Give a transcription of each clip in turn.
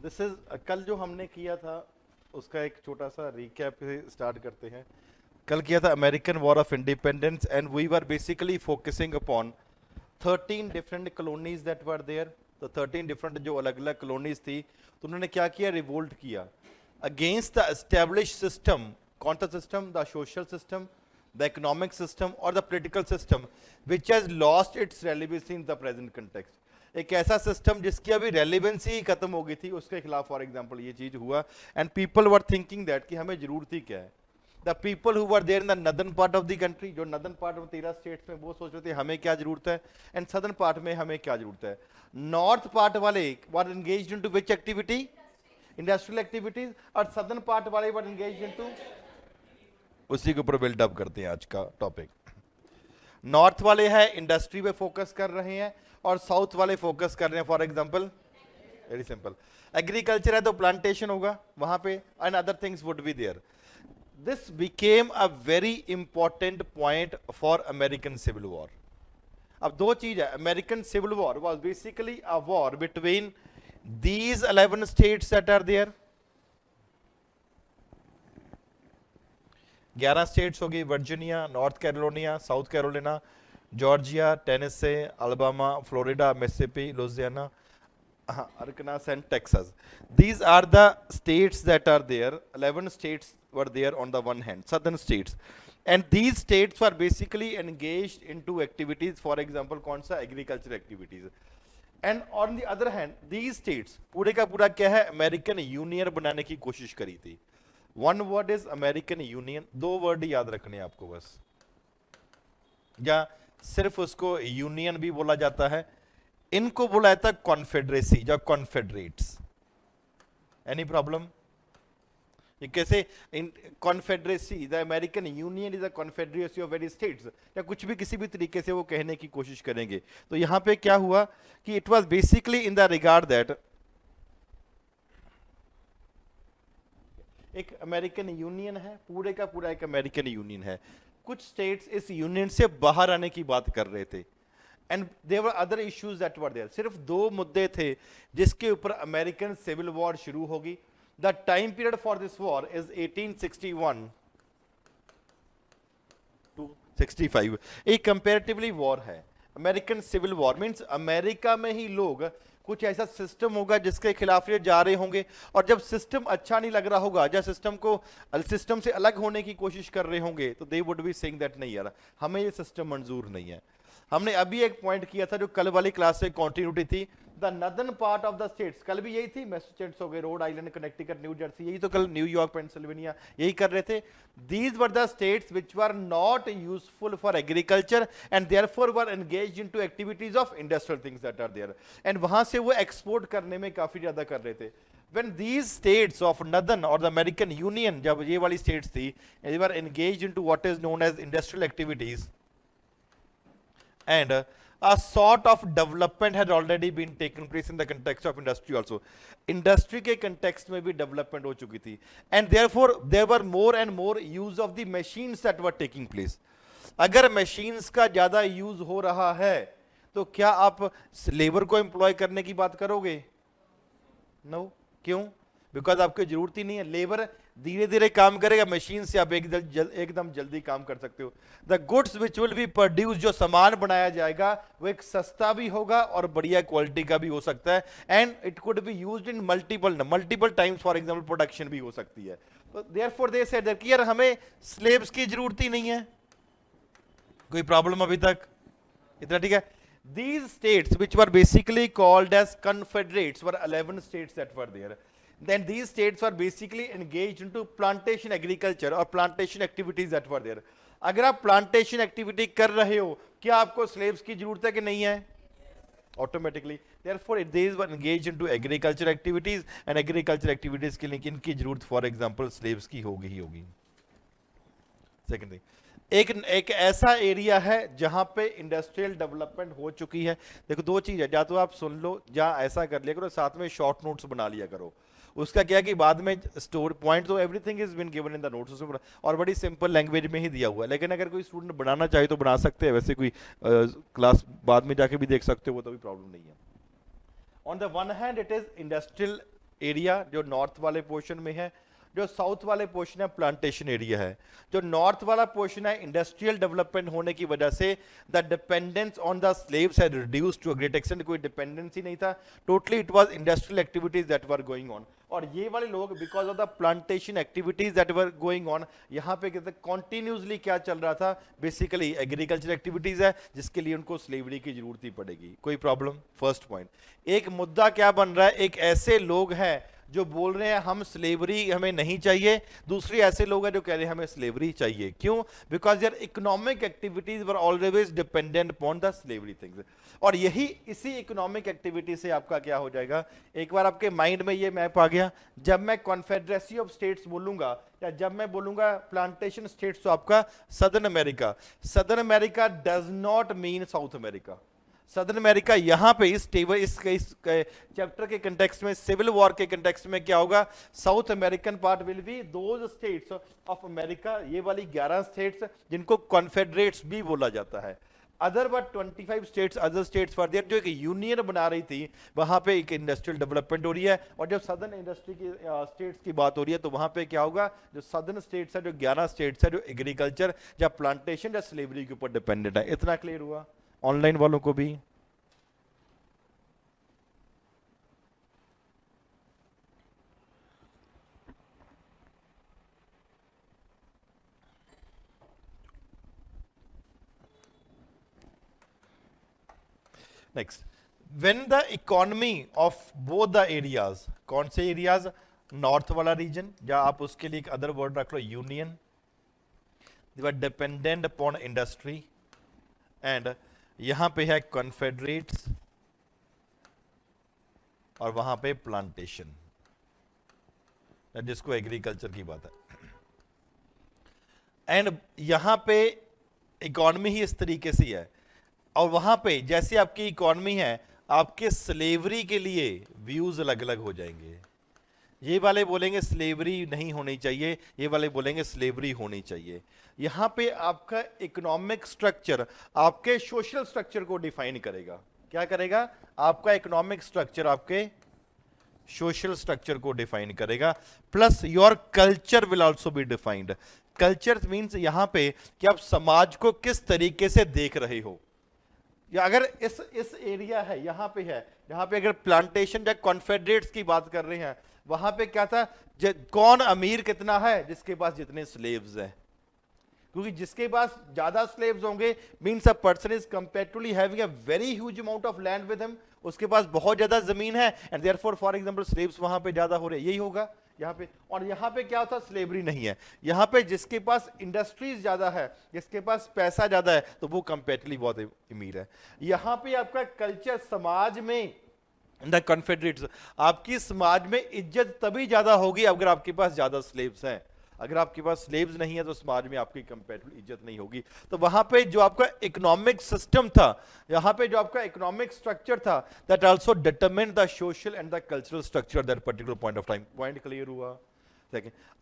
This is कल जो हमने किया था उसका एक छोटा सा रिकैप से स्टार्ट करते हैं। कल किया था American war of independence and we were basically focusing upon 13 different colonies that were there. तो 13 डिफरेंट जो अलग अलग कॉलोनीज थी, तो उन्होंने क्या किया, रिवोल्ट किया अगेंस्ट द एस्टेब्लिश सिस्टम। कौन सा system? The social system, the economic system और the political system which has lost its relevancy in the present context. एक ऐसा सिस्टम जिसकी अभी रेलिवेंसी ही खत्म हो गई थी, उसके खिलाफ फॉर एग्जांपल ये चीज हुआ। And people were thinking that कि हमें जरूरत ही क्या है। The people who were there in the northern part of the country, जो नदर्न पार्ट में 13 स्टेट्स में, वो सोच रहे थे हमें क्या जरूरत है, एंड सदर्न पार्ट में हमें क्या जरूरत है। नॉर्थ पार्ट वाले were engaged into which activity? Industrial activities. और सदर्न पार्ट वाले वर एंगेज्ड इनटू, उसी के ऊपर बिल्डअप करते हैं आज का टॉपिक। नॉर्थ वाले हैं इंडस्ट्री पे फोकस कर रहे हैं और साउथ वाले फोकस कर रहे हैं for example, very simple, agriculture है तो प्लांटेशन होगा वहां पे and other things would be there. This became a very important point for American civil war. अब दो चीज है, American civil war was basically a war between these 11 states that are there. 11 states होगी, Virginia, North Carolina, South Carolina, Georgia, Tennessee, Alabama, Florida, Mississippi, Louisiana, Arkansas and Texas. These are the states that are there. 11 states were there on the one hand, southern states. And these states were basically engaged into activities, for example, कौन सा, agriculture activities. And on the other hand, these states पूरे का पूरा क्या है, American union बनाने की कोशिश करी थी। One word is American union, दो वर्ड याद रखने हैं आपको बस, या सिर्फ उसको यूनियन भी बोला जाता है, इनको बोला जाता है कॉन्फेडरेसी या कॉन्फेडरेट्स। Any problem? ये कैसे confederacy, the American union is a confederacy of very states, या कुछ भी किसी भी तरीके से वो कहने की कोशिश करेंगे। तो यहां पे क्या हुआ कि it was basically in the regard that एक अमेरिकन यूनियन है, पूरे का पूरा एक अमेरिकन यूनियन है। कुछ स्टेट्स इस यूनियन से बाहर आने की बात कर रहे थे and there were other issues that were there. सिर्फ दो मुद्दे थे जिसके ऊपर अमेरिकन सिविल वॉर शुरू होगी। The time period for this war is 1861 to 65। एक कंपैरेटिवली वॉर है। American civil war means America में ही लोग कुछ ऐसा सिस्टम होगा जिसके खिलाफ ये जा रहे होंगे, और जब सिस्टम अच्छा नहीं लग रहा होगा, जब सिस्टम से अलग होने की कोशिश कर रहे होंगे, तो they would be saying that नहीं यार हमें ये सिस्टम मंजूर नहीं है। हमने अभी एक पॉइंट किया था जो कल वाली क्लास से कंटिन्यूटी थी, the northern part of the states, कल भी यही थी, मैसेचुसेट्स हो गए, Rhode Island, Connecticut, New Jersey, यही तो कल न्यूयॉर्क, पेंसिल्वेनिया, यही कर रहे थे। These were the states which were not useful for agriculture and therefore were engaged into activities of industrial things that are there, and वहां से वो एक्सपोर्ट करने में काफी ज्यादा कर रहे थे। When these states of Northern or the American Union, जब ये वाली states थी, they were engaged into what is known as industrial activities, and a sort of development had already been taken place in the context of industry also. Industry के context में भी development हो चुकी थी, and therefore there were more and more use of the machines that were taking place. अगर machines का ज्यादा use हो रहा है तो क्या आप लेबर को एम्प्लॉय करने की बात करोगे? नो। क्यों? बिकॉज आपको जरूरत ही नहीं है। लेबर धीरे धीरे काम करेगा, मशीन से आप एकदम जल्दी काम कर सकते हो। The goods which will be produce, जो सामान बनाया जाएगा वो एक सस्ता भी होगा और बढ़िया क्वालिटी का भी हो सकता है, and it could be used in multiple times, for example production भी हो सकती है। तो देयरफॉर दे सेड दैट कि यार हमें स्लेव्स की जरूरत ही नहीं है। कोई प्रॉब्लम अभी तक? इतना ठीक है। These states which were basically called as confederates were 11 states that were there. Then these states were basically engaged into plantation agriculture or plantation activities that were there. अगर आप plantation activity कर रहे हो, क्या आपको slaves की जरूरत है कि नहीं है? Automatically. Therefore, these were engaged into agriculture activities, and agriculture activities के लिए इनकी जरूरत for example slaves की होगी ही होगी। Second thing, एक ऐसा एरिया है जहां पे इंडस्ट्रियल डेवलपमेंट हो चुकी है। देखो दो चीज है, या तो आप सुन लो या ऐसा कर लिया करो, साथ में शॉर्ट नोट्स बना लिया करो। उसका क्या है कि बाद में स्टोरी पॉइंट तो everything is been given in the notes, और बड़ी सिंपल लैंग्वेज में ही दिया हुआ है। लेकिन अगर कोई स्टूडेंट बनाना चाहे तो बना सकते हैं, वैसे कोई क्लास बाद में जाके भी देख सकते हो, वो तो भी प्रॉब्लम नहीं है। On the one hand it is industrial area जो नॉर्थ वाले पोर्शन में है, जो साउथ वाले पोर्शन है प्लांटेशन एरिया है। जो नॉर्थ वाला पोर्शन है इंडस्ट्रियल डेवलपमेंट होने की वजह से the dependence on the slaves had reduced to a great extent, कोई डिपेंडेंसी नहीं था, totally it was industrial activities that were going on. और ये वाले लोग because of the plantation activities that were going on, यहाँ पे कहते कॉन्टिन्यूसली क्या चल रहा था, बेसिकली एग्रीकल्चर एक्टिविटीज है जिसके लिए उनको स्लेवरी की जरूरत ही पड़ेगी। कोई प्रॉब्लम? First point. एक मुद्दा क्या बन रहा है, एक ऐसे लोग हैं जो बोल रहे हैं हम स्लेवरी हमें नहीं चाहिए, दूसरी ऐसे लोग हैं जो कह रहे हैं हमें स्लेवरी चाहिए। क्यों? बिकॉज यार economic activities were always dependent upon the slavery things. और यही इसी इकोनॉमिक एक्टिविटी से आपका क्या हो जाएगा, एक बार आपके माइंड में ये मैप आ गया, जब मैं कॉन्फेडरेसी ऑफ स्टेट्स बोलूंगा या जब मैं बोलूंगा प्लांटेशन स्टेट्स, तो आपका southern America, southern America does not mean south America. Southern America यहां पे इस टेबल इस चैप्टर के कंटेक्स्ट में, सिविल वॉर के कंटेक्स्ट में क्या होगा, south American part will be those states of America, ये वाली 11 स्टेट्स जिनको कॉन्फेडरेट्स भी बोला जाता है। Other but 25 states, other states for their, जो एक यूनियन बना रही थी, वहां पे एक इंडस्ट्रियल डेवलपमेंट हो रही है। और जब सदर्न इंडस्ट्री की स्टेट्स की बात हो रही है तो वहां पे क्या होगा, जो सदर्न स्टेट्स है, जो 11 स्टेट्स है, जो एग्रीकल्चर या प्लांटेशन या स्लेवरी के ऊपर डिपेंडेंट है। इतना क्लियर हुआ ऑनलाइन वालों को भी? Next, when the economy of both the areas, कौन से एरियाज, नॉर्थ वाला रीजन, या आप उसके लिए एक अदर वर्ड रख लो union, they were dependent upon industry, and यहां पे है कॉन्फेडरेट्स और वहां पे प्लांटेशन, जिसको एग्रीकल्चर की बात है। एंड यहां पे इकोनॉमी ही इस तरीके से है, और वहां पे जैसे आपकी इकोनॉमी है, आपके स्लेवरी के लिए व्यूज अलग अलग हो जाएंगे। ये वाले बोलेंगे स्लेवरी नहीं होनी चाहिए, ये वाले बोलेंगे स्लेवरी होनी चाहिए। यहां पे आपका इकोनॉमिक स्ट्रक्चर आपके सोशल स्ट्रक्चर को डिफाइन करेगा। क्या करेगा? आपका इकोनॉमिक स्ट्रक्चर आपके सोशल स्ट्रक्चर को डिफाइन करेगा, plus your culture will also be defined. Culture means यहां पे कि आप समाज को किस तरीके से देख रहे हो, या अगर इस एरिया है, यहां पे है, यहां पे अगर प्लांटेशन या कॉन्फेडरेट्स की बात कर रहे हैं, वहां पे क्या था, कौन अमीर कितना है, जिसके पास जितने स्लेव्स हैं। क्योंकि जिसके पास ज्यादा स्लेव्स होंगे means a person is comparatively having a very huge amount of land with him, उसके पास बहुत ज्यादा जमीन है, and therefore for example slaves वहां पे ज्यादा हो रहे, यही होगा यहाँ पे। और यहाँ पे क्या होता है, स्लेवरी नहीं है। यहाँ पे जिसके पास इंडस्ट्रीज ज्यादा है, जिसके पास पैसा ज्यादा है, तो वो कंपैरेटिवली बहुत अमीर है। यहाँ पे आपका कल्चर, समाज में द कॉन्फेडरेट्स, आपकी समाज में इज्जत तभी ज्यादा होगी अगर आपके पास ज्यादा स्लेव्स हैं। अगर आपके पास स्लेव्स नहीं है तो समाज में आपकी कंपैरेटिव इज्जत नहीं होगी। तो वहां पे जो आपका इकोनॉमिक सिस्टम था, यहां पे जो आपका इकोनॉमिक स्ट्रक्चर था, that also determine the social and the cultural structure that particular point of time. Point clear हुआ?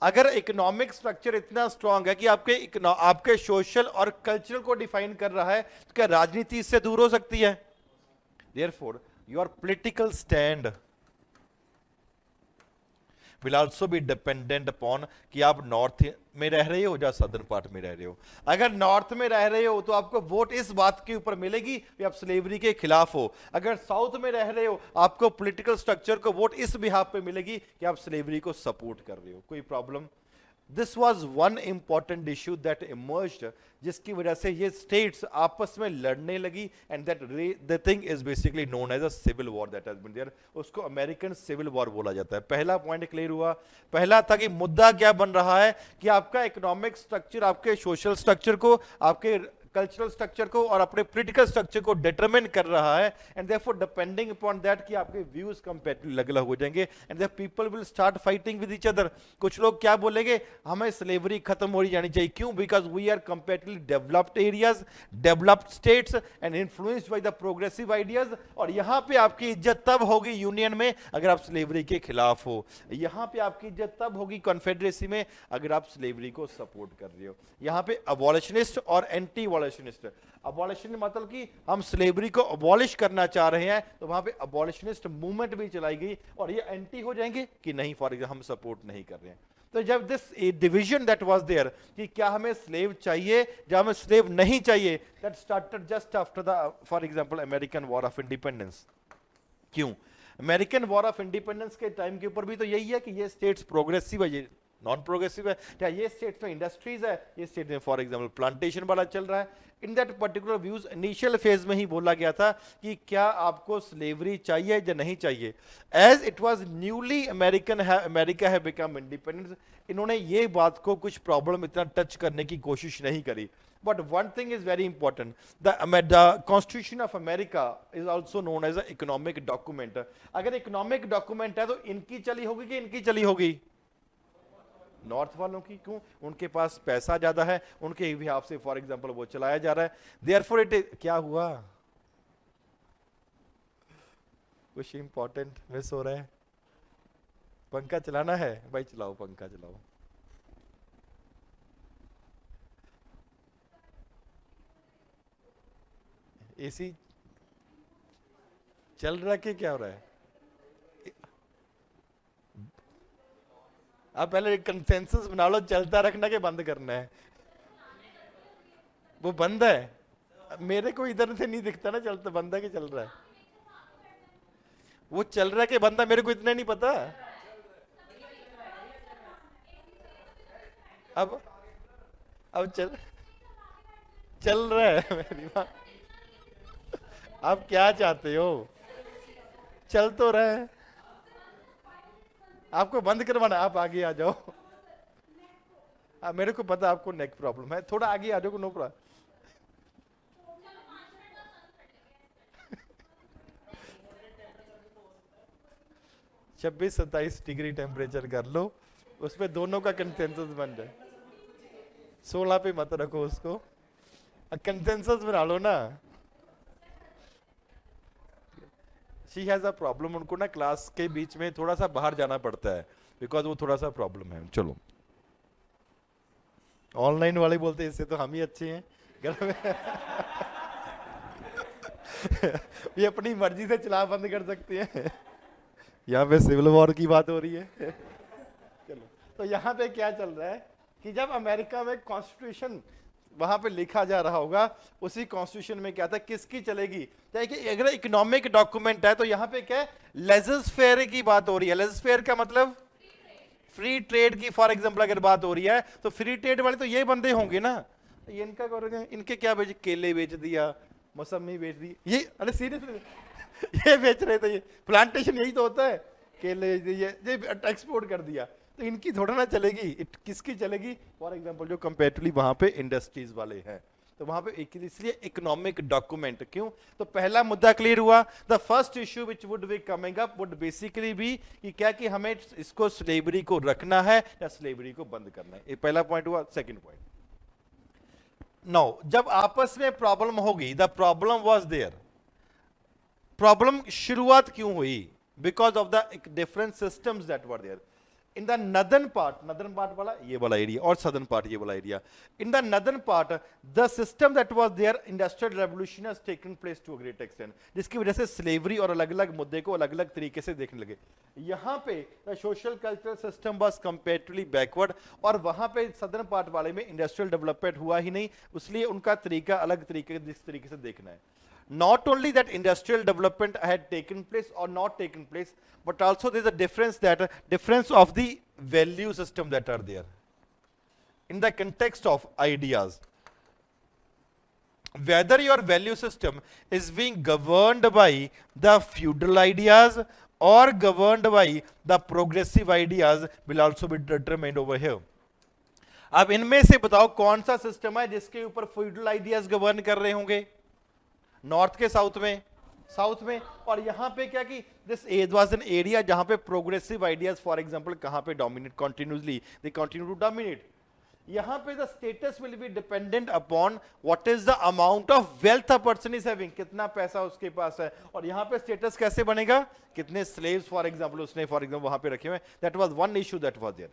अगर इकोनॉमिक स्ट्रक्चर इतना स्ट्रांग है कि आपके सोशल और कल्चरल को डिफाइन कर रहा है, तो क्या राजनीति इससे दूर हो सकती है? Therefore your political stand will also be dependent upon कि आप नॉर्थ में रह रहे हो या सदर्न पार्ट में रह रहे हो। अगर नॉर्थ में रह रहे हो तो आपको वोट इस बात के ऊपर मिलेगी कि आप स्लेवरी के खिलाफ हो। अगर साउथ में रह रहे हो आपको पॉलिटिकल स्ट्रक्चर को वोट इस बिहाफ पे मिलेगी कि आप स्लेवरी को सपोर्ट कर रहे हो। कोई problem? This was one important issue that emerged, जिसकी वजह से ये स्टेट्स आपस में लड़ने लगी, and that the thing is basically known as a civil war that has been there. उसको अमेरिकन सिविल वॉर बोला जाता है। पहला पॉइंट क्लियर हुआ। पहला था कि मुद्दा क्या बन रहा है कि आपका इकोनॉमिक स्ट्रक्चर आपके सोशल स्ट्रक्चर को, आपके कल्चरल स्ट्रक्चर को और अपने पॉलिटिकल स्ट्रक्चर को डिटरमिन कर रहा है, and therefore depending upon that कि आपके व्यूज कंपैरेटिवली अलग अलग हो जाएंगे, and there people will start fighting with each other. कुछ लोग क्या बोलेंगे, हमें स्लेवरी खत्म हो जानी चाहिए। क्यों? Because we are comparatively developed areas, developed states and influenced by the progressive ideas. और यहां पे आपकी इज्जत तब होगी यूनियन में अगर आप स्लेवरी के खिलाफ हो। यहां पे आपकी इज्जत तब होगी कॉन्फेडरेसी में अगर आप स्लेवरी को सपोर्ट कर रहे हो। यहां पे अबॉलिशनिस्ट और एंटी अबॉलिशनिस्ट। अबॉलिशन मतलब कि हम स्लेवरी को अबॉलिश करना चाह रहे हैं, तो वहां पे अबॉलिशनिस्ट मूवमेंट भी चलाई गई, और ये एंटी हो जाएंगे कि नहीं, फॉर एग्जाम्पल हम सपोर्ट नहीं कर रहे हैं। तो जब this division that was there कि क्या हमें स्लेव चाहिए या हमें स्लेव नहीं चाहिए, that started just after the for example American war of independence. क्यों? अमेरिकन वॉर ऑफ इंडिपेंडेंस के टाइम के ऊपर भी तो यही है कि ये स्टेट्स प्रोग्रेसिव है, ये नॉन प्रोग्रेसिव है, क्या ये स्टेट्स में इंडस्ट्रीज है, ये स्टेट में फॉर एग्जांपल प्लांटेशन वाला चल रहा है। In that particular views initial phase में ही बोला गया था कि क्या आपको स्लेवरी चाहिए या नहीं चाहिए। As it was newly America है बिकम इंडिपेंडेंस, इन्होंने ये बात को कुछ प्रॉब्लम इतना टच करने की कोशिश नहीं करी। But one thing is very important, the constitution of America is also known as a economic document. अगर इकोनॉमिक डॉक्यूमेंट है तो इनकी चली होगी कि इनकी चली होगी? नॉर्थ वालों की। क्यों? उनके पास पैसा ज्यादा है, उनके बिहाफ से फॉर एग्जांपल वो चलाया जा रहा है। देयरफॉर इट क्या हुआ? कुछ इंपॉर्टेंट मिस हो रहा है? पंखा चलाना है भाई, चलाओ पंखा चलाओ। एसी चल रहा है कि क्या हो रहा है? आप पहले एक कंसेंसस बना लो, चलता रखना के बंद करना है। वो बंद है, मेरे को इधर से नहीं दिखता ना, चलता बंद है कि चल रहा है? वो चल रहा है कि बंद है, मेरे को इतना नहीं पता। अब चल रहा है मेरी बात। आप क्या चाहते हो? चल तो रहा है, आपको बंद करवाना, आप आगे आ जाओ। मेरे को पता आपको नेक प्रॉब्लम है, थोड़ा आगे आ जाओ, नो प्रॉब्लम। 26-27 डिग्री टेम्परेचर कर लो, उस पे दोनों का कंसेंसस बन जाए। 16 पे मत रखो उसको, कंसेंसस बना लो ना। शी हैज अ प्रॉब्लम, उनको ना क्लास के बीच में थोड़ा सा बाहर जाना पड़ता है, बिकॉज वो थोड़ा सा प्रॉब्लम है। चलो, ऑनलाइन वाले बोलते हैं इससे तो हम ही अच्छे हैं घर में। ये अपनी मर्जी से चला बंद कर सकते हैं। यहाँ पे सिविल वॉर की बात हो रही है। चलो, तो यहाँ पे क्या चल रहा है कि जब अमेरिका में कॉन्स्टिट्यूशन वहां पे लिखा जा रहा होगा, उसी कॉन्स्टिट्यूशन में क्या था, किसकी चलेगी? कि अगर इकोनॉमिक डॉक्यूमेंट है तो यहाँ पे क्या है, लेजर्स फेयर की बात हो रही है। लेजर्स फेयर का मतलब फ्री ट्रेड की फॉर एग्जांपल अगर बात हो रही है, तो फ्री ट्रेड वाले तो ये बंदे होंगे ना। ये इनका करोगे, इनके क्या बेच, केले बेच दिया, मौसमी बेच दी, ये अरे सीरियसली ये बेच रहे थे, ये प्लांटेशन यही तो होता है, केले ये एक्सपोर्ट कर दिया, तो इनकी थोड़ा ना चलेगी। किसकी चलेगी? फॉर एग्जांपल जो कंपैरेटिवली वहां पे इंडस्ट्रीज वाले हैं, तो वहां पे इसलिए इकोनॉमिक डॉक्यूमेंट। क्यों? तो पहला मुद्दा क्लियर हुआ। The first issue which would be coming up would basically be कि क्या कि हमें इसको स्लेवरी को रखना है या स्लेवरी को बंद करना है। ये पहला पॉइंट हुआ। सेकंड पॉइंट, नाउ जब आपस में प्रॉब्लम होगी, the problem was there. Problem शुरुआत क्यों हुई? Because of the different systems that were there in the northern part वाला ये वाला एरिया और southern part ये वाला area. in the northern part the system that was there, industrial revolution has taken place to a great extent, जिसकी वजह से slavery और अलग अलग मुद्दे को अलग अलग तरीके से देखने लगे। यहाँ पे the social cultural system was comparatively backward, और वहाँ पे southern part वाले में इंडस्ट्रियल डेवलपमेंट हुआ ही नहीं, इसलिए उनका तरीका अलग तरीके जिस तरीके से देखना है। Not only that industrial development had taken place or not taken place, but also there's a difference of the value system that are there in the context of ideas. Whether your value system is being governed by the feudal ideas or governed by the progressive ideas will also be determined over here. अब इनमें से बताओ कौन सा system है जिसके ऊपर feudal ideas govern कर रहे होंगे? नॉर्थ के साउथ में। और यहां पे क्या कि दिस वाज एन एरिया जहां पे प्रोग्रेसिव आइडियाज फॉर एग्जांपल कहां पे dominate continuously, they continue to dominate. यहां पे the status will be dependent upon what is the amount of wealth a person is having, कितना पैसा उसके पास है। और यहां पे स्टेटस कैसे बनेगा? कितने स्लेव्स फॉर एग्जांपल उसने फॉर एग्जांपल वहां पे रखे हुए। That was one issue that was there.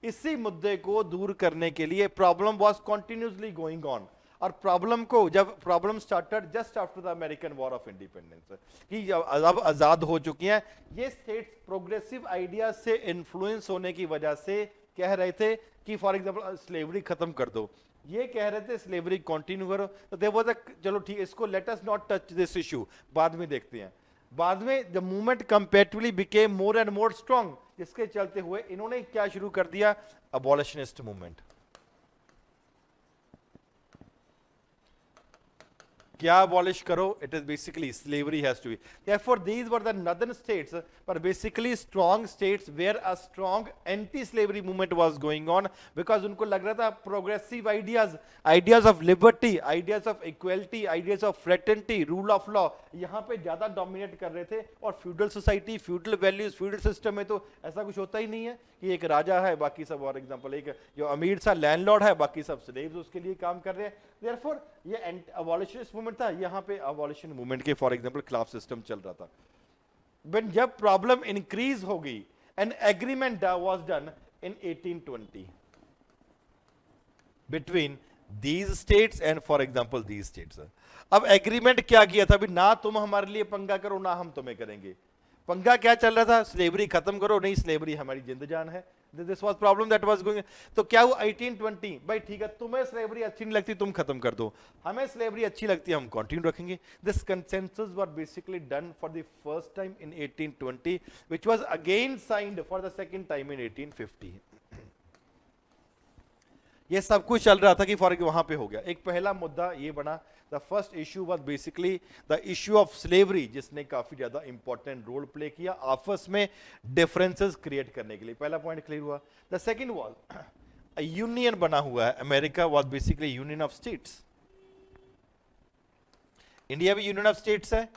इसी मुद्दे को दूर करने के लिए problem was continuously going on. और प्रॉब्लम को, जब problem started just after the American war of independence, कि जब अब आजाद हो चुकी हैं, ये स्टेट्स प्रोग्रेसिव आइडिया से इन्फ्लुएंस होने की वजह से कह रहे थे कि फॉर एग्जांपल स्लेवरी खत्म कर दो, ये कह रहे थे स्लेवरी कंटिन्यू करो, तो देखो तक चलो ठीक है, इसको let us not touch this issue, बाद में देखते हैं। बाद में the movement comparatively became more and more strong, जिसके चलते हुए इन्होंने क्या शुरू कर दिया, अबॉलिशनिस्ट मूवमेंट। क्या abolish करो, it is basically slavery has to be. Therefore, these were the northern states, but basically strong states where a strong anti-slavery movement was going on, because उनको लग रहा था progressive ideas, ideas of liberty, ideas of equality, ideas of fraternity, rule of law, यहाँ पे ज़्यादा dominate कर रहे थे, और feudal society, feudal values, feudal system में तो ऐसा कुछ होता ही नहीं है कि एक राजा है बाकी सब, और एग्जाम्पल एक जो अमीर सा लैंडलॉर्ड है, बाकी सब स्लेव्स उसके लिए काम कर रहे हैं। Therefore, ये अबॉलिशनिस्ट मूवमेंट था, यहाँ पे अबॉलिशन मूवमेंट के फॉर एग्जांपल क्लास सिस्टम चल रहा था। When जब प्रॉब्लम इंक्रीज हो गई, an agreement was done in 1820 between these states and for example these states. अब एग्रीमेंट क्या किया था, अभी ना तुम हमारे लिए पंगा करो ना हम तुम्हें करेंगे। पंगा क्या चल रहा था, स्लेवरी खत्म करो, नहीं स्लेवरी हमारी जिंद जान है, this was problem that was going. तो क्या हुआ 1820, भाई ठीक है, तुम्हें स्लेवरी अच्छी नहीं लगती तुम खत्म कर दो, हमें स्लेवरी अच्छी लगती है हम कंटिन्यू रखेंगे। This consensus were basically done for the first time in 1820, which was again signed for the second time in 1850। ये सब कुछ चल रहा था कि फॉर वहां पे हो गया। एक पहला मुद्दा ये बना, the first issue was basically the issue of slavery, जिसने काफी ज्यादा इंपॉर्टेंट रोल प्ले किया आपस में डिफरेंसेस क्रिएट करने के लिए। पहला पॉइंट क्लियर हुआ। द सेकंड वाज यूनियन बना हुआ है, America was basically union of states. India भी यूनियन ऑफ स्टेट्स है।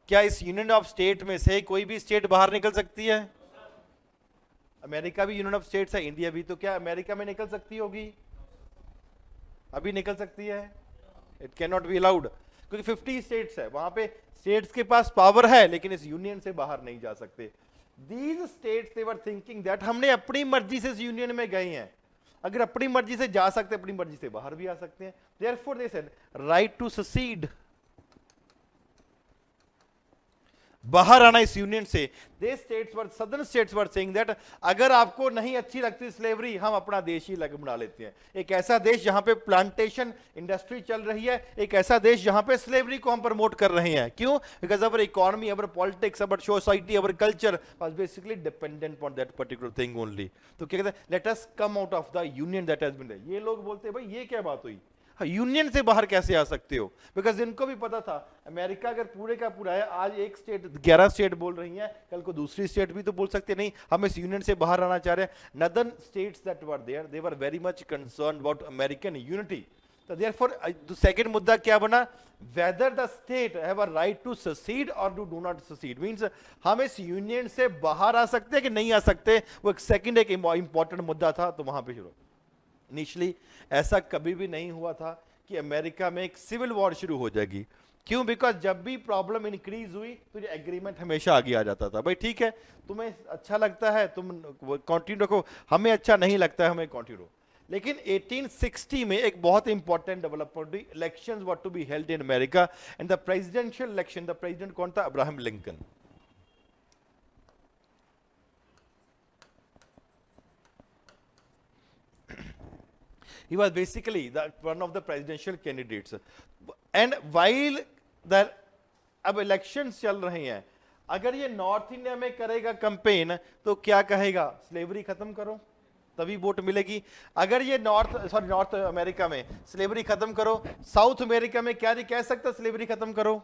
क्या इस यूनियन ऑफ स्टेट में से कोई भी स्टेट बाहर निकल सकती है? अमेरिका भी यूनियन ऑफ स्टेट्स है, इंडिया भी, तो क्या अमेरिका में निकल सकती होगी? अभी निकल सकती है? It can not be allowed, क्योंकि 50 स्टेट्स है, वहां पे स्टेट्स के पास पावर है लेकिन इस यूनियन से बाहर नहीं जा सकते। These states they were thinking that हमने अपनी मर्जी से इस यूनियन में गए हैं, अगर अपनी मर्जी से जा सकते अपनी मर्जी से बाहर भी आ सकते हैं। Therefore they said right to secede, बाहर आना इस यूनियन से। The states were, southern states were saying that अगर आपको नहीं अच्छी लगती स्लेवरी, हम अपना देश ही लग बना लेते हैं, एक ऐसा देश जहां पे प्लांटेशन इंडस्ट्री चल रही है, एक ऐसा देश जहां पे स्लेवरी को हम प्रमोट कर रहे हैं। क्यों? Because our economy, our politics, our society, our culture was basically dependent on that particular thing only. तो क्या कहते हैं, let us come out of the union that has been. ये लोग बोलते हैं भाई ये क्या बात हुई, यूनियन से बाहर कैसे आ सकते हो? बिकॉज इनको भी पता था अमेरिका अगर पूरे का पूरा है, आज एक स्टेट 11 स्टेट बोल रही हैं, कल को दूसरी स्टेट भी तो बोल सकते नहीं, हम इस यूनियन से बाहर आना चाह रहे हैं। Northern states that were there, they were very much concerned about American unity. तो देयरफॉर सेकंड मुद्दा क्या बना, whether the state have a right to secede और डू नॉट ससीड, मींस हम इस यूनियन से बाहर आ सकते हैं कि नहीं आ सकते, वो एक सेकंड एक इंपॉर्टेंट मुद्दा था। तो वहां पे शुरू इनिशियली ऐसा कभी भी नहीं हुआ था कि अमेरिका में एक सिविल वॉर शुरू हो जाएगी। क्यों? बिकॉज जब भी प्रॉब्लम इंक्रीज हुई तो ये एग्रीमेंट हमेशा आगे आ जाता था, भाई ठीक है तुम्हें अच्छा लगता है तुम कंटिन्यू रखो, हमें अच्छा नहीं लगता है हमें कंटिन्यू। लेकिन 1860 में एक बहुत इंपॉर्टेंट डेवलपमेंट हुई, elections were to be held in America and the presidential election, the president कौन था? Abraham Lincoln. He was basically one of the presidential candidates. And while the अब इलेक्शंस चल रहे हैं, अगर ये नॉर्थ इंडिया में करेगा कैंपेन तो क्या कहेगा? स्लेवरी खत्म करो, तभी वोट मिलेगी। अगर ये नॉर्थ अमेरिका में स्लेवरी खत्म करो, साउथ अमेरिका में क्या नहीं कह सकता स्लेवरी खत्म करो।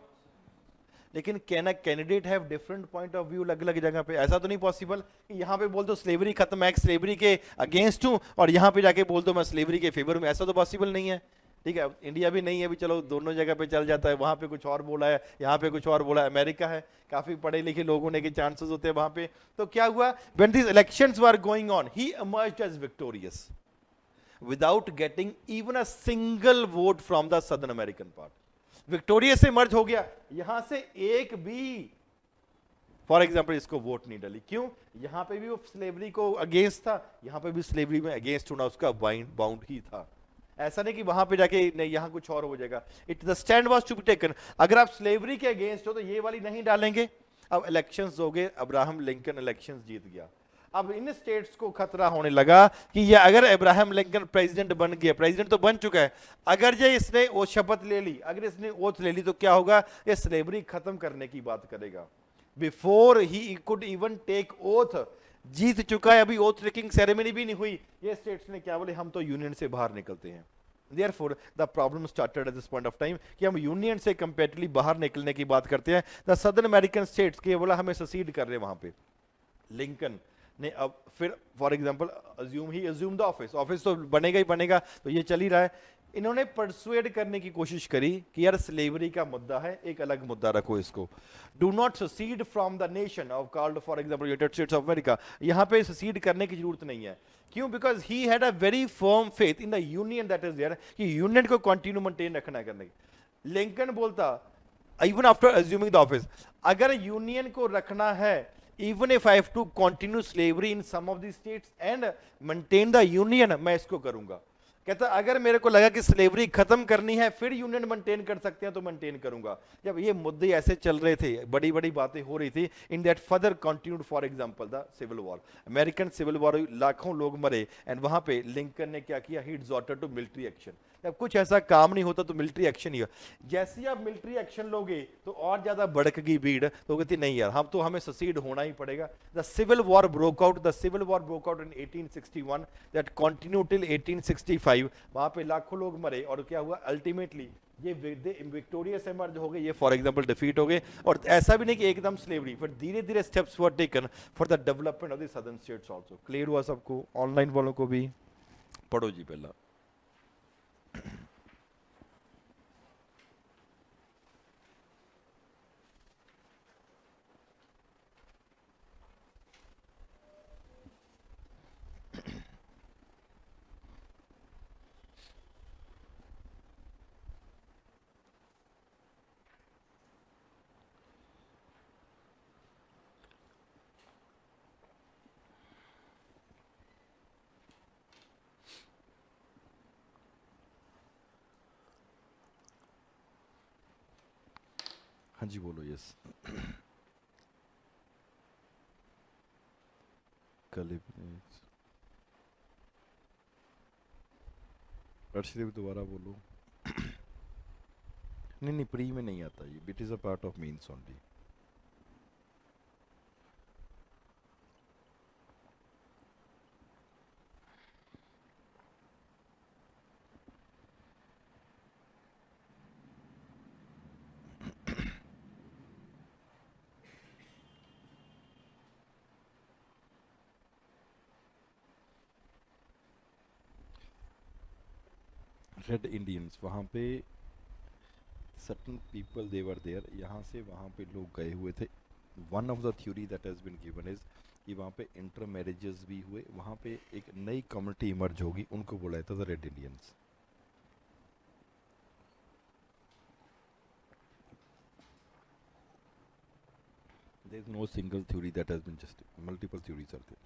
लेकिन can a candidate have different point of view अलग अलग जगह पे? ऐसा तो नहीं पॉसिबल कि यहाँ पे बोल दो स्लेवरी खत्म, मैं स्लेवरी के अगेंस्ट हूँ, और यहाँ पे जाके बोल दो मैं स्लेवरी के फेवर में। ऐसा तो पॉसिबल नहीं है। ठीक है, इंडिया भी नहीं है, भी चलो दोनों जगह पे चल जाता है, वहाँ पे कुछ और बोला है, यहाँ पे कुछ और बोला है। अमेरिका है, काफी पढ़े लिखे लोग होने के चांसेस होते हैं वहां पे। तो क्या हुआ, when these elections were going on, he emerged as victorious without getting even a single vote from the southern American part. Victoria से मर्ज हो गया, यहां से एक भी फॉर एग्जाम्पल इसको वोट नहीं डाली, क्यों? यहाँ पे भी वो स्लेवरी को अगेंस्ट था, यहाँ पे भी स्लेवरी में अगेंस्ट होना उसका बाउंड ही था। ऐसा नहीं कि वहां पे जाके नहीं यहाँ कुछ और हो जाएगा, it the stand was to be taken. अगर आप स्लेवरी के अगेंस्ट हो तो ये वाली नहीं डालेंगे। अब इलेक्शंस हो गए, अब्राहम लिंकन इलेक्शंस जीत गया। अब इन स्टेट्स को खतरा होने लगा कि ये अगर अब्राहम लिंकन प्रेसिडेंट बन गया, प्रेसिडेंट तो बन चुका है, अगर ये इसने वो शपथ ले ली, अगर इसने ओथ ले ली तो क्या होगा, ये स्लेवरी खत्म करने की बात करेगा। Before he could even take oath, जीत चुका है, अभी ओथ टेकिंग सेरेमनी भी नहीं हुई, ये स्टेट्स ने क्या बोले, हम तो यूनियन से बाहर निकलते हैं। Therefore, the problem started at this point of time कि हम यूनियन से कंपेरेटिवली बाहर निकलने की बात करते हैं। द सदर्न अमेरिकन स्टेट्स के बोला हमें ससीड कर रहे हैं वहां पे। लिंकन ने अब फिर for example assume the office, office तो बनेगा ही बनेगा, तो ये चल ही रहा है। इन्होंने परसुएड करने की कोशिश करी कि यार स्लेवरी का मुद्दा है, एक अलग मुद्दा रखो इसको, do not secede from the nation of called for example United States of America, यहां पे ससीड करने की जरूरत नहीं है। क्यों? Because he had a very firm faith in the union that is there, कि यूनियन को कंटिन्यू मेंटेन रखना करने की। लिंकन बोलता even after assuming the office, अगर यूनियन को रखना है, even if I have to continue slavery in some of these states and maintain the union, मैं इसको करूंगा। कहता अगर मेरे को लगा कि स्लेवरी खत्म करनी है फिर यूनियन मेंटेन कर सकते हैं तो मेंटेन करूंगा। जब ये मुद्दे ऐसे चल रहे थे, बड़ी बड़ी बातें हो रही थी, in that further continued for example the civil war, American civil war, लाखों लोग मरे, एंड वहां पे लिंकन ने क्या किया, ही रिजॉर्टेड टू मिलिट्री एक्शन। जब कुछ ऐसा काम नहीं होता तो मिलिट्री एक्शन ही हो। जैसे ही आप मिलिट्री एक्शन लोगे तो और ज्यादा भड़केगी भीड़, तो कहती नहीं यार हमें ससीड होना ही पड़ेगा। The civil war broke out, the civil war broke out in 1861 that continue till 1865। वहां पे लाखों लोग मरे और क्या हुआ, अल्टीमेटली ये विक्टोरियस एमर्ज हो गए, ये फॉर एग्जांपल डिफीट हो गए। और ऐसा भी नहीं कि एकदम स्लेवरी, पर धीरे धीरे steps were taken for the development of the southern states also. Clear हुआ सबको? ऑनलाइन वालों को भी पढ़ो जी पहला। हाँ जी बोलो। यस अर्शदीप दोबारा बोलो। नहीं नहीं, प्री में नहीं आता ये, it is a part of means only. Red Indians, वहाँ पे certain people they were there, यहाँ से वहाँ पे लोग गए हुए थे। One of the theory that has been given is कि वहाँ पे इंटर मैरिजेस भी हुए, वहाँ पे एक नई कम्युनिटी इमर्ज होगी, उनको बोला जाता था red Indians. There is no single theory that has been just, multiple theories are there.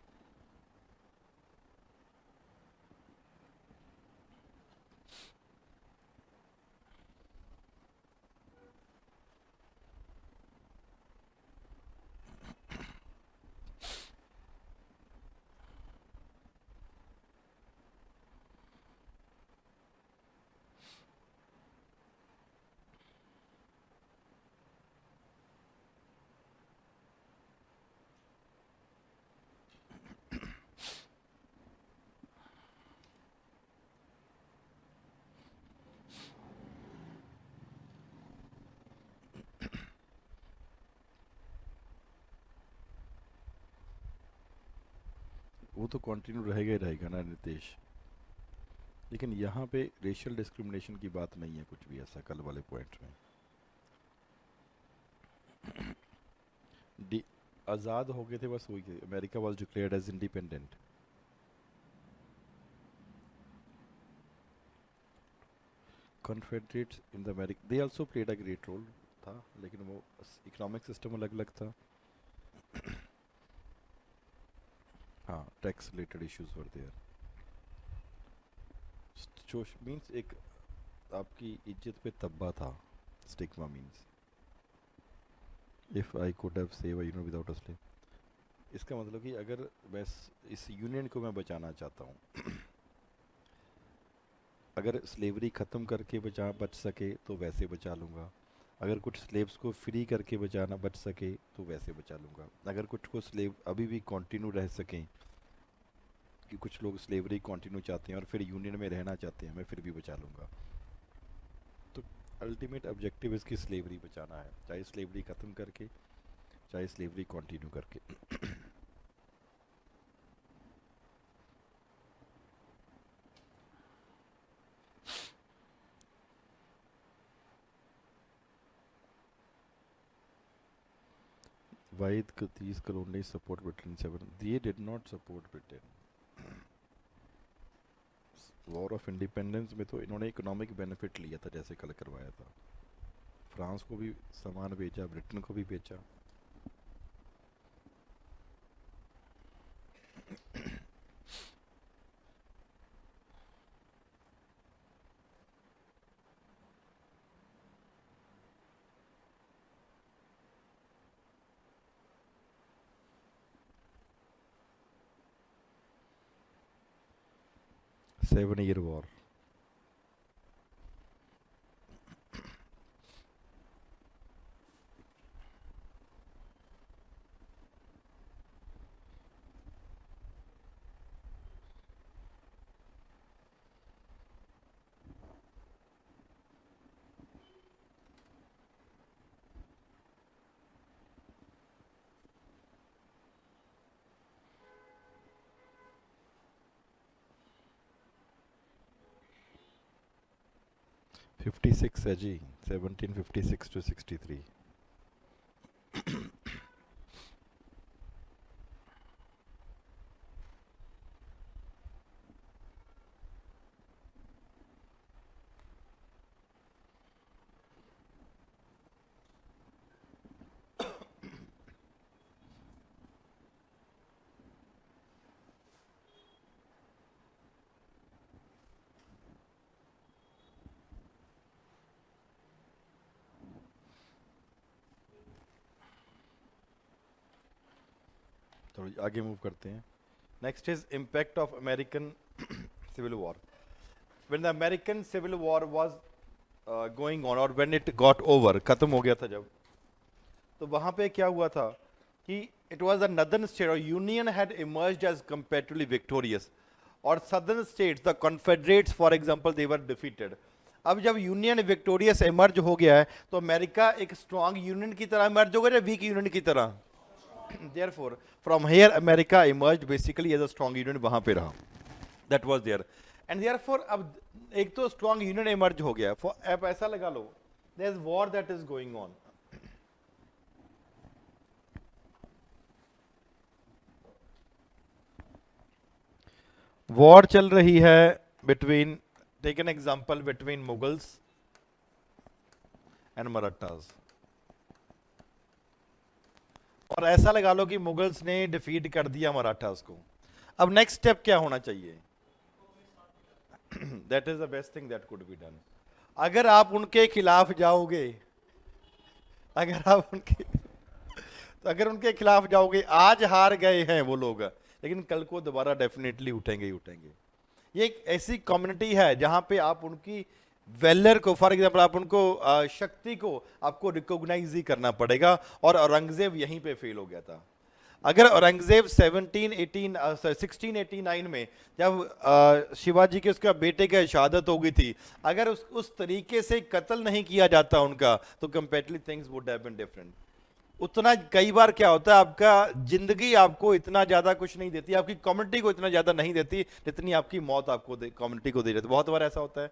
वो तो कंटिन्यू रहेगा ही रहेगा ना नितेश, लेकिन यहाँ पे रेशियल डिस्क्रिमिनेशन की बात नहीं है कुछ भी ऐसा कल वाले पॉइंट में। आज़ाद हो गए थे बस, वही थे। America was declared as independent. Confederates in the America they also played a great role था, लेकिन वो इकोनॉमिक सिस्टम अलग अलग था। हाँ, tax related issues were there. जो मीन्स एक आपकी इज्जत पे तब्बा था। Stigma means if I could have save a union without a slave. इसका मतलब कि अगर मैं इस यूनियन को मैं बचाना चाहता हूँ, अगर स्लेवरी ख़त्म करके बच सके तो वैसे बचा लूँगा, अगर कुछ स्लेव्स को फ्री करके बच सके तो वैसे बचा लूँगा, अगर कुछ को स्लेव अभी भी कंटिन्यू रह सकें, कि कुछ लोग स्लेवरी कंटिन्यू चाहते हैं और फिर यूनियन में रहना चाहते हैं, मैं फिर भी बचा लूँगा। तो अल्टीमेट ऑब्जेक्टिव इसकी स्लेवरी बचाना है, चाहे स्लेवरी ख़त्म करके चाहे स्लेवरी कंटिन्यू करके। Why these colonies support Britain 7? They did not support Britain. War of independence में तो इन्होंने इकोनॉमिक बेनिफिट लिया था, जैसे कल करवाया था। फ्रांस को भी सामान बेचा, ब्रिटेन को भी बेचा। Seven-year war. फिफ्टी सिक्स है जी, 1756 to 63। तो आगे मूव करते हैं। Next is impact of American civil war. When the American civil war was going on और व्हेन इट गॉट ओवर, खत्म हो गया था जब, तो वहां पे क्या हुआ था कि it was the northern state और union had emerged as comparatively victorious, और southern states the confederates for example they were defeated. अब जब यूनियन विक्टोरियस इमर्ज हो गया है तो अमेरिका एक स्ट्रांग यूनियन की तरह इमर्ज होगा या वीक यूनियन की तरह? Therefore, from here America emerged basically as a strong union, वहां पे रहा, that was there, and therefore अब एक तो strong union emerge हो गया, अब ऐसा लगा लो there is war that is going on। War चल रही है between, take an example, between Mughals and Marathas, और ऐसा लगा लो कि मुगल्स ने डिफीट कर दिया मराठास को। अब नेक्स्ट स्टेप क्या होना चाहिए? That is the best thing that could be done. अगर आप उनके खिलाफ जाओगे, अगर आप उनके तो अगर उनके खिलाफ जाओगे, आज हार गए हैं वो लोग, लेकिन कल को दोबारा डेफिनेटली उठेंगे ही उठेंगे। ये एक ऐसी कम्युनिटी है जहां पे आप उनकी वेलर को, फॉर एग्जाम्पल आप उनको शक्ति को आपको रिकॉग्नाइज ही करना पड़ेगा, और औरंगजेब यहीं पे फेल हो गया था। अगर औरंगजेब 1689 में जब शिवाजी के उसका बेटे का शहादत हो गई थी, अगर उस तरीके से कत्ल नहीं किया जाता उनका, तो comparatively things would have been different. उतना कई बार क्या होता है, आपका जिंदगी आपको इतना ज्यादा कुछ नहीं देती, आपकी कम्युनिटी को इतना ज्यादा नहीं देती जितनी आपकी मौत आपको कम्युनिटी को दे देती। बहुत बार ऐसा होता है,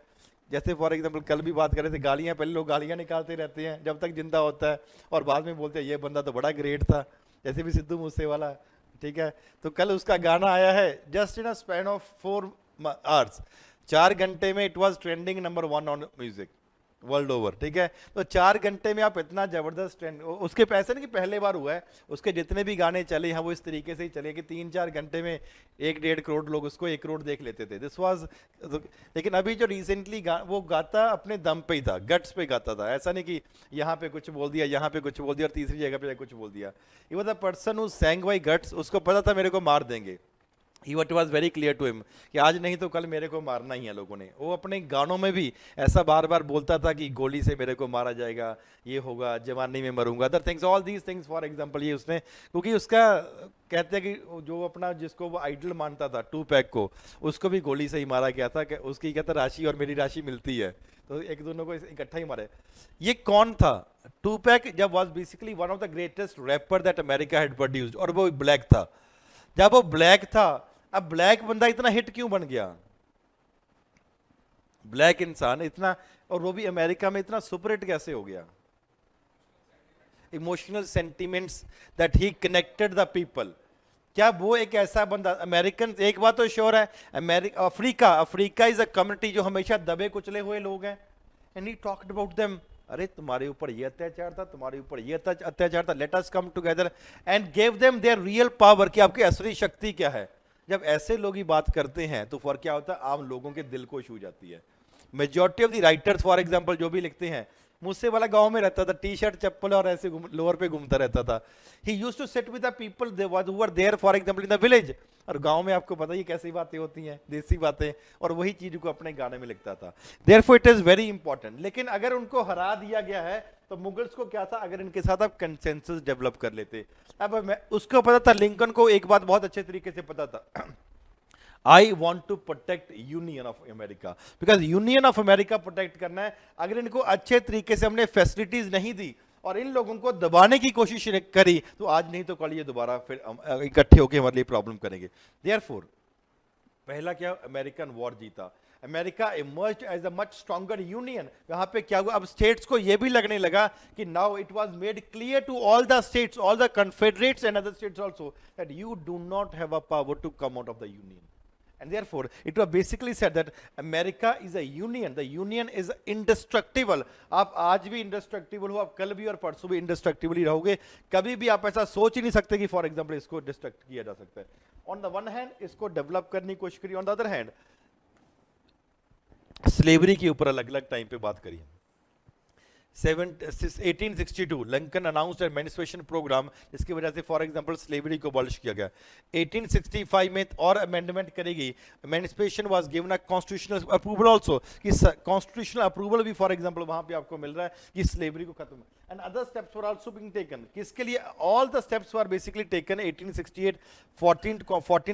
जैसे फॉर एग्जांपल कल भी बात कर रहे थे, गालियां, पहले लोग गालियां निकालते रहते हैं जब तक जिंदा होता है, और बाद में बोलते हैं ये बंदा तो बड़ा ग्रेट था, जैसे भी सिद्धू मूसेवाला, ठीक है। तो कल उसका गाना आया है, just in a span of 4 hours, 4 घंटे में it was trending number 1 on music. World over, ठीक है। तो 4 घंटे में आप इतना जबरदस्त ट्रेंड, उसके पैसे नहीं कि पहले बार हुआ है, उसके जितने भी गाने चले हैं वो इस तरीके से ही चले कि 3-4 घंटे में 1-1.5 करोड़ लोग उसको 1 करोड़ देख लेते थे। दिस वाज, लेकिन अभी जो रिसेंटली वो गाता अपने दम पे ही था, गट्स पे गाता था, ऐसा नहीं कि यहाँ पे कुछ बोल दिया, यहाँ पे कुछ बोल दिया और तीसरी जगह पे कुछ बोल दिया। He was a person who sang by guts, उसको पता था मेरे को मार देंगे। It was very clear to him कि आज नहीं तो कल मेरे को मारना ही है लोगों ने। वो अपने गानों में भी ऐसा बार बार बोलता था कि गोली से मेरे को मारा जाएगा, ये होगा, जवानी में मरूंगा, other things, all these things for example. ये उसने, क्योंकि उसका कहते हैं कि जो अपना जिसको वो आइडल मानता था टू पैक को, उसको भी गोली से ही मारा गया था कि उसकी कहता राशि और मेरी राशि मिलती है, तो एक दोनों को इकट्ठा ही मारे। ये कौन था? टू पैक जब was basically one of the greatest rapper that America had produced, और वो ब्लैक था। जब वो ब्लैक था, अब ब्लैक बंदा इतना हिट क्यों बन गया? ब्लैक इंसान इतना, और वो भी अमेरिका में इतना सुपर हिट कैसे हो गया? Emotional sentiments that he connected the people. क्या वो एक ऐसा बंदा, अमेरिकन, एक बात तो श्योर है, अफ्रीका इज अ कम्युनिटी जो हमेशा दबे कुचले हुए लोग हैं, and he talked about them. अरे तुम्हारे ऊपर ये अत्याचार था, तुम्हारे ऊपर ये अत्याचार था, late us come together and give them there real power, कि आपकी असली शक्ति क्या है। जब ऐसे लोग ही बात करते हैं तो फर्क क्या होता है? आम लोगों के दिल को छू जाती है। Majority of the writers for example जो भी लिखते हैं, मुझसे वाला गांव में रहता था, टी शर्ट चप्पल और ऐसे लोअर पे घूमता रहता था। He used to sit with the people who were there for example in the village. और गांव में आपको पता ही कैसी बातें होती हैं, देसी बातें, और वही चीज को अपने गाने में लिखता था। Therefore it is very important. लेकिन अगर उनको हरा दिया गया है तो मुगल्स को क्या था, अगर इनके साथ आप कंसेंसस डेवलप कर लेते। अब उसको पता था, लिंकन को एक बात बहुत अच्छे तरीके से पता था, I want to protect Union of America, because Union of America protect करना है। अगर इनको अच्छे तरीके से हमने फैसिलिटीज नहीं दी और इन लोगों को दबाने की कोशिश करी, तो आज नहीं तो कल ये दोबारा फिर इकट्ठे होकर हमारे लिए प्रॉब्लम करेंगे। Therefore, पहला क्या, अमेरिकन वॉर जीता, America emerged as a much stronger union. यहां पे क्या हुआ, अब स्टेट्स को यह भी लगने लगा कि now it was made clear to all the states, all the confederates and other states also, that you do not have a power to come out of the union. And therefore, it was basically said that America is a union. The union is indestructible. आप आज भी indestructible हो, आप कल भी और परसों भी indestructible ही रहोगे। कभी भी आप ऐसा सोच ही नहीं सकते कि फॉर एग्जाम्पल इसको डिस्ट्रक्ट किया जा सकता है। ऑन द वन हैंड इसको डेवलप करने की कोशिश करिए, on the other hand slavery के ऊपर अलग अलग टाइम पे बात करिए। 1862 लिंकन अनाउंस्ड एमेंसिपेशन प्रोग्राम, जिसकी वजह से फॉर एग्जांपल स्लेवरी को अबॉलिश किया गया। 1865 में और अमेंडमेंट करेगी, emancipation was given a constitutional approval also, कि कॉन्स्टिट्यूशनल अप्रूवल भी फॉर एग्जांपल वहां पे आपको मिल रहा है कि स्लेवरी को खत्म, and other steps were also being taken. किसके लिए? All the steps were basically taken. 1868 14th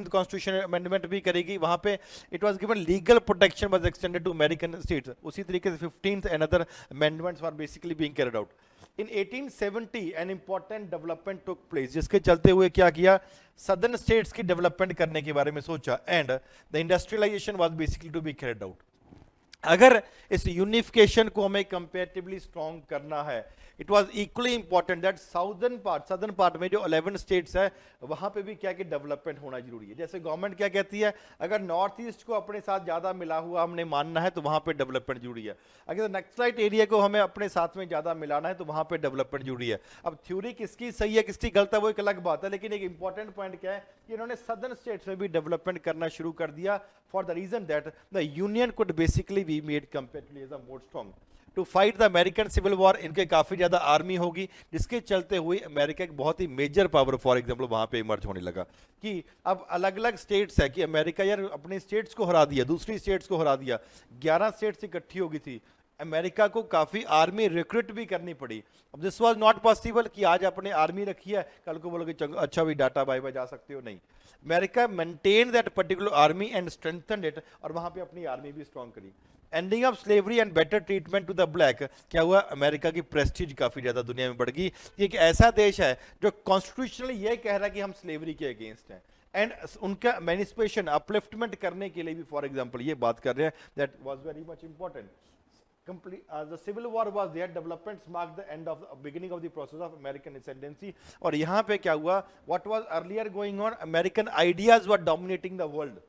constitution amendment भी करेगी, वहां पे it was given legal protection was extended to American states. उसी तरीके से 15th and other amendments were basically being carried out. In 1870 an important development took place, जिसके चलते हुए क्या किया, सदर्न स्टेट्स की डेवलपमेंट करने के बारे में सोचा, and the industrialization was basically to be carried out. अगर इस यूनिफिकेशन को हमें कंपैरेटिवली स्ट्रॉन्ग करना है, it was equally important that southern part में जो 11 स्टेट्स है वहां पे भी क्या कि डेवलपमेंट होना जरूरी है। जैसे गवर्नमेंट क्या कहती है, अगर नॉर्थ ईस्ट को अपने साथ ज्यादा मिला हुआ हमने मानना है तो वहां पे डेवलपमेंट जरूरी है, अगर नक्सलाइट एरिया को हमें अपने साथ में ज्यादा मिलाना है तो वहां पे डेवलपमेंट जरूरी है। अब थ्योरी किसकी सही है किसकी गलत है वो एक अलग बात है, लेकिन एक इंपॉर्टेंट पॉइंट क्या है कि इन्होंने सदर्न स्टेट्स में भी डेवलपमेंट करना शुरू कर दिया, for the reason that the union could basically be made comparatively as a more strong to fight the American civil war. इनके काफी ज्यादा आर्मी होगी, जिसके चलते हुए अमेरिका एक बहुत ही मेजर पावर फॉर एग्जांपल वहां पे इमर्ज होने लगा कि अब अलग अलग स्टेट्स है कि अमेरिका यार अपने स्टेट्स को हरा दिया, दूसरी स्टेट्स को हरा दिया, 11 स्टेट्स इकट्ठी हो गई थी, अमेरिका को काफी आर्मी रिक्रूट भी करनी पड़ी। अब दिस वाज नॉट पॉसिबल कि आज अपने आर्मी रखी है कल को बोलोगे अच्छा भी डाटा बाय बाय जा सकते हो, नहीं। America maintain that particular army and strengthen it, और वहां पे अपनी आर्मी भी स्ट्रॉन्ग करी। Ending of slavery and better treatment to the black, क्या हुआ, अमेरिका की प्रेस्टीज काफी ज्यादा दुनिया में बढ़ गई। ये एक ऐसा देश है जो कॉन्स्टिट्यूशनली ये कह रहा है कि हम स्लेवरी के अगेंस्ट हैं, एंड उनका एमेंसिपेशन अपलिफ्टमेंट करने के लिए भी फॉर एग्जांपल ये बात कर रहे हैं, that was very much important. The civil war was there, developments marked the end of the beginning of the process of American ascendancy। और यहाँ पे क्या हुआ, what was earlier going on, American ideas were dominating the world।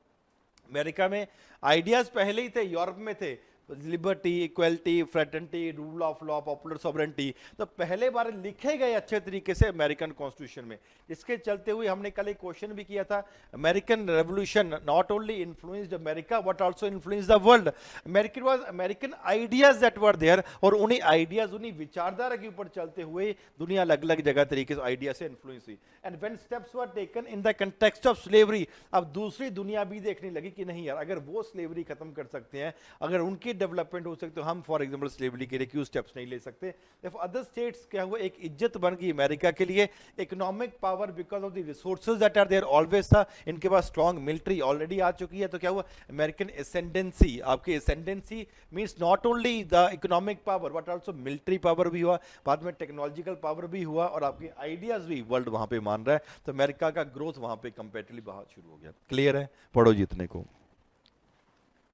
America में ideas पहले ही थे, Europe में थे, liberty, equality, fraternity, rule of law, popular sovereignty, तो पहले बार लिखे गए अच्छे तरीके से अमेरिकन कॉन्स्टिट्यूशन में, जिसके चलते हुए हमने कल एक क्वेश्चन भी किया था, American revolution not only influenced America but also influenced the world. American ideas that were there, और उन्हीं आइडियाज, उन्हीं विचारधारा के ऊपर चलते हुए दुनिया अलग अलग जगह तरीके से आइडिया से इन्फ्लुएंस हुई। And when steps were taken in the context of slavery, अब दूसरी दुनिया भी देखने लगी कि नहीं यार, अगर वो स्लेवरी खत्म कर सकते हैं, अगर उनकी डेवलपमेंट हो सकती, तो हम फॉर एग्जांपल स्लेवरी के लिए क्यों स्टेप्स नहीं ले सकते। इफ अदर स्टेट्स क्या हुआ, एक इज्जत बन गई अमेरिका के लिए, economic power because of the resources that are there always था, इनके पास स्ट्रॉन्ग मिलिट्री ऑलरेडी आ चुकी है, तो क्या हुआ, अमेरिकन एसेंडेंसी, आपकी ascendancy means not only the economic power but also military power भी हुआ, बाद में टेक्नोलॉजिकल पावर भी हुआ, और आपके आइडियाज भी वर्ल्ड वहां पे मान रहा है, तो अमेरिका का ग्रोथ वहां पे कंपेरेटिवली बहुत शुरू हो गया। क्लियर है, पढ़ो जितने को।